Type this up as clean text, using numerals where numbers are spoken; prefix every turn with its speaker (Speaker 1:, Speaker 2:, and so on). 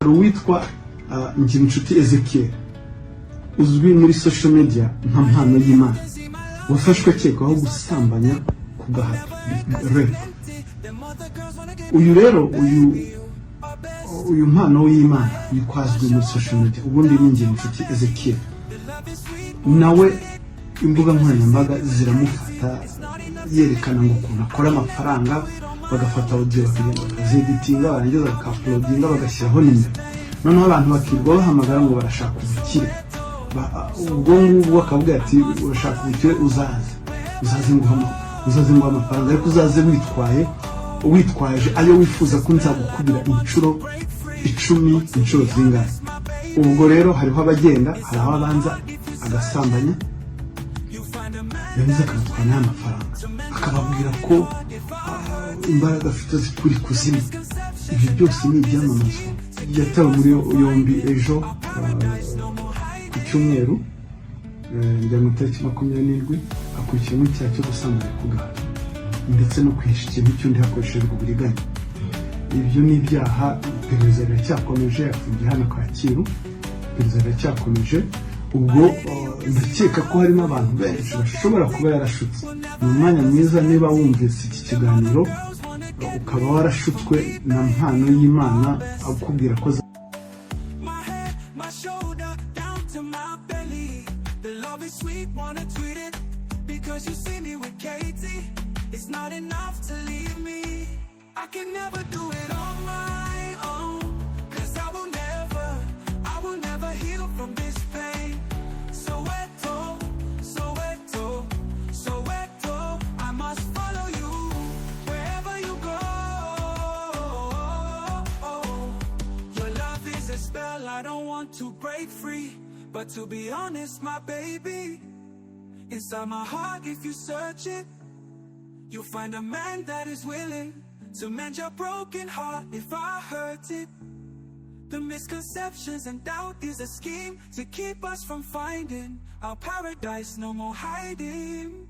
Speaker 1: uwitwa Inshuti Ezekiel uzwi muri social media nka Mpanoyimana wafashwe akekwaho gusambanya kugahato RiB. Uyu rero uyu Mpanoyimana yikwazwe muri social media ubundi ni Inshuti Ezekiel nawe imbuga nkoranyambaga ziramufata yerekana ngo ukuntu akora amafaranga bagafata audio bakagenda bakaziditinga barangiza bakaploadinga bagashyiraho nimero noneho abantu bakirwa bahamagara ngo barashaka ubukire ubwo ngubwo bakavuga ati urashaka ubukire uzaze nguha amafaranga ariko uzaze witwaje ayo wifuza ko nzagukubira inshuro 10 inshuro zingana. Ubwo rero hariho abagenda hari aho abanza agasambanya yavuze akatwana amafaranga akababwira ko imbaraga afite zikuri kuzimu. Ibyo byose ni ibyamamazo. Yatawe muri yombi ejo ku cyumweru njya mu tariki 27 akurikiranyweho icyaha cyo gusambanya kugahato ndetse no kwihisha ikintu cyundi hakoreshejwe uburiganya. Ibyo ni ibyaha iperereza riracyakomeje afungiye hano Kacyiru. Iperereza riracyakomeje ubwo ndakeka ko harimo abantu benshi bashobora kuba yarashutse. Mu mwanya mwiza niba wumvise iki kiganiro ukaba warashutswe na Mpanoyimana akubwira ko
Speaker 2: it's not enough to leave me. I can never do it on my own, 'cause I will never heal from this pain. Soweto, I must follow you wherever you go. Your love is a spell I don't want to break free, but to be honest, my baby, inside my heart, if you search it, you'll find a man that is willing to mend your broken heart if I hurt it. The misconceptions and doubt is a scheme to keep us from finding our paradise, no more hiding.